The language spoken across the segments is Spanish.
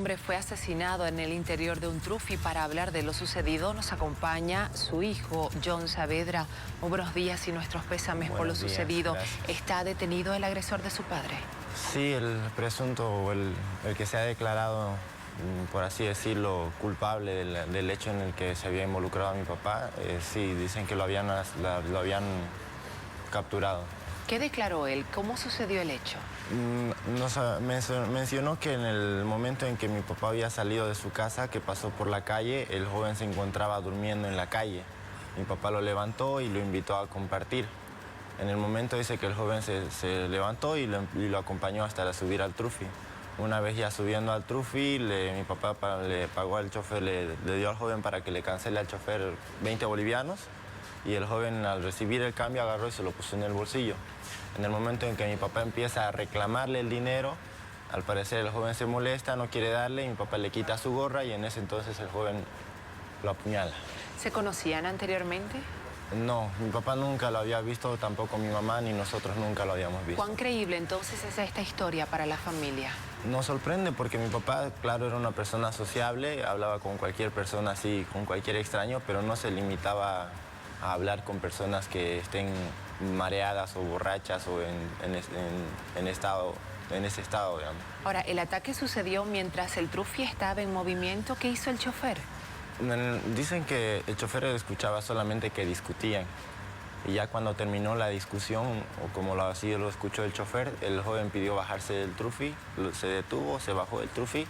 Un hombre fue asesinado en el interior de un trufi. Para hablar de lo sucedido nos acompaña su hijo, John Saavedra. Muy buenos días y nuestros pésames por lo sucedido. Gracias. ¿Está detenido el agresor de su padre? Sí, el presunto o el que se ha declarado, por así decirlo, culpable del hecho en el que se había involucrado a mi papá, sí, dicen que lo habían capturado. ¿Qué declaró él? ¿Cómo sucedió el hecho? Mencionó que en el momento en que mi papá había salido de su casa, que pasó por la calle, el joven se encontraba durmiendo en la calle. Mi papá lo levantó y lo invitó a compartir. En el momento dice que el joven se levantó y lo acompañó hasta subir al trufi. Una vez ya subiendo al trufi, mi papá le pagó al chofer, le dio al joven para que le cancele al chofer 20 bolivianos y el joven al recibir el cambio agarró y se lo puso en el bolsillo. En el momento en que mi papá empieza a reclamarle el dinero, al parecer el joven se molesta, no quiere darle y mi papá le quita su gorra y en ese entonces el joven lo apuñala. ¿Se conocían anteriormente? No, mi papá nunca lo había visto, tampoco mi mamá ni nosotros nunca lo habíamos visto. ¿Cuán creíble entonces es esta historia para la familia? Nos sorprende porque mi papá, claro, era una persona sociable, hablaba con cualquier persona así, con cualquier extraño, pero no se limitaba a hablar con personas que estén mareadas o borrachas o en ese estado, digamos. Ahora, el ataque sucedió mientras el trufi estaba en movimiento. ¿Qué hizo el chofer? Dicen que el chofer escuchaba solamente que discutían. Y ya cuando terminó la discusión, o como así lo escuchó el chofer, el joven pidió bajarse del trufi, se detuvo, se bajó del trufi,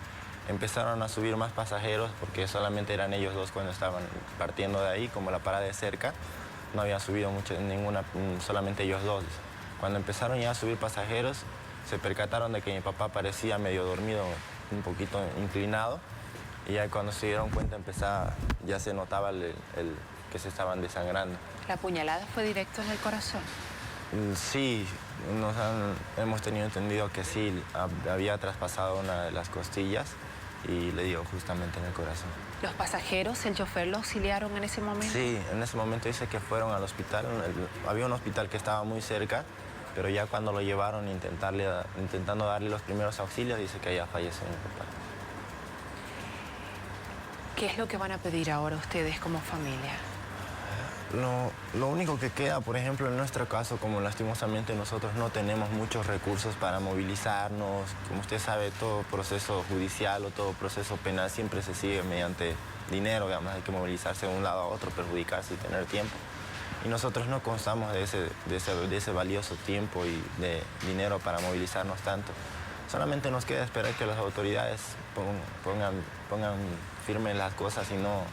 empezaron a subir más pasajeros porque solamente eran ellos dos cuando estaban partiendo de ahí, como la parada de cerca, no había subido ninguna, solamente ellos dos. Cuando empezaron ya a subir pasajeros, se percataron de que mi papá parecía medio dormido, un poquito inclinado, y ya cuando se dieron cuenta ya se notaba que se estaban desangrando. ¿La puñalada fue directo en el corazón? Sí, hemos tenido entendido que sí, había traspasado una de las costillas y le dio justamente en el corazón. ¿Los pasajeros, el chofer, lo auxiliaron en ese momento? Sí, en ese momento dice que fueron al hospital. Había un hospital que estaba muy cerca, pero ya cuando lo llevaron intentando darle los primeros auxilios, dice que ya falleció mi papá. ¿Qué es lo que van a pedir ahora ustedes como familia? Lo único que queda, por ejemplo, en nuestro caso, como lastimosamente nosotros no tenemos muchos recursos para movilizarnos, como usted sabe, todo proceso judicial o todo proceso penal siempre se sigue mediante dinero, digamos, hay que movilizarse de un lado a otro, perjudicarse y tener tiempo. Y nosotros no constamos de ese valioso tiempo y de dinero para movilizarnos tanto. Solamente nos queda esperar que las autoridades pongan firme las cosas y no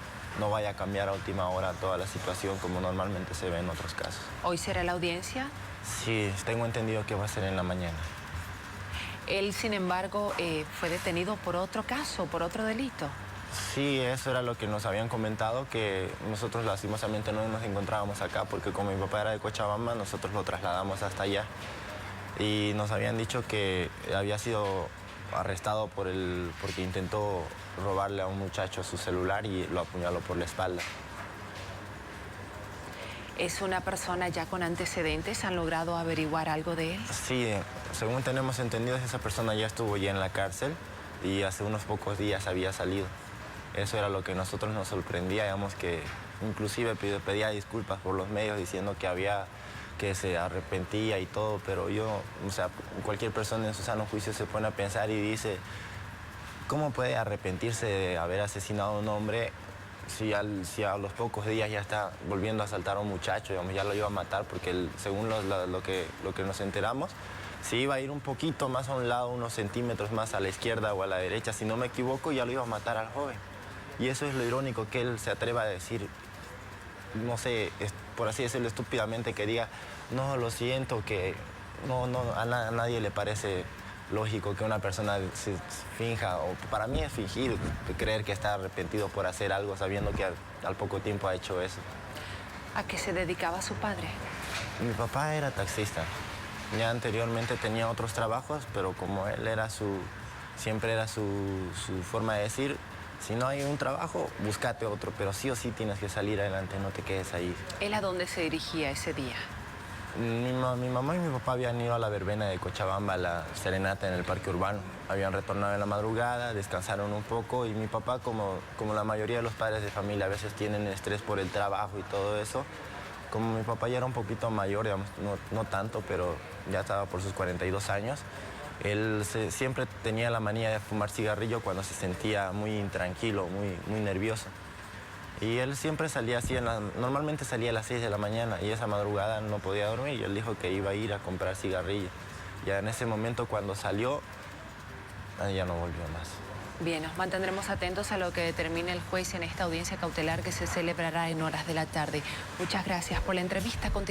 vaya a cambiar a última hora toda la situación como normalmente se ve en otros casos. ¿Hoy será la audiencia? Sí, tengo entendido que va a ser en la mañana. Él, sin embargo, fue detenido por otro caso, por otro delito. Sí, eso era lo que nos habían comentado, que nosotros lastimosamente no nos encontrábamos acá porque como mi papá era de Cochabamba, nosotros lo trasladamos hasta allá. Y nos habían dicho que había sido arrestado porque intentó robarle a un muchacho su celular y lo apuñaló por la espalda. ¿Es una persona ya con antecedentes? ¿Han logrado averiguar algo de él? Sí, según tenemos entendido, esa persona ya estuvo ya en la cárcel y hace unos pocos días había salido. Eso era lo que a nosotros nos sorprendía, digamos que inclusive pedía disculpas por los medios diciendo que se arrepentía y todo, pero o sea, cualquier persona en su sano juicio se pone a pensar y dice, ¿cómo puede arrepentirse de haber asesinado a un hombre si a los pocos días ya está volviendo a asaltar a un muchacho, digamos, ya lo iba a matar? Porque según lo que nos enteramos, si iba a ir un poquito más a un lado, unos centímetros más a la izquierda o a la derecha, si no me equivoco, ya lo iba a matar al joven. Y eso es lo irónico, que él se atreva a decir, no sé, por así decirlo estúpidamente, que diga, no, lo siento, que a nadie le parece lógico que una persona se finja, o para mí es fingir, creer que está arrepentido por hacer algo sabiendo que al poco tiempo ha hecho eso. ¿A qué se dedicaba su padre? Mi papá era taxista. Ya anteriormente tenía otros trabajos, pero como él siempre era su forma de decir, si no hay un trabajo, búscate otro, pero sí o sí tienes que salir adelante, no te quedes ahí. ¿Él a dónde se dirigía ese día? Mi mamá y mi papá habían ido a la verbena de Cochabamba, a la serenata en el parque urbano. Habían retornado en la madrugada, descansaron un poco y mi papá, como la mayoría de los padres de familia, a veces tienen estrés por el trabajo y todo eso. Como mi papá ya era un poquito mayor, digamos, no tanto, pero ya estaba por sus 42 años, él siempre tenía la manía de fumar cigarrillo cuando se sentía muy intranquilo, muy nervioso. Y él siempre salía así, normalmente salía a las 6 de la mañana y esa madrugada no podía dormir y él dijo que iba a ir a comprar cigarrillos. Ya en ese momento cuando salió, ya no volvió más. Bien, nos mantendremos atentos a lo que determine el juez en esta audiencia cautelar que se celebrará en horas de la tarde. Muchas gracias por la entrevista.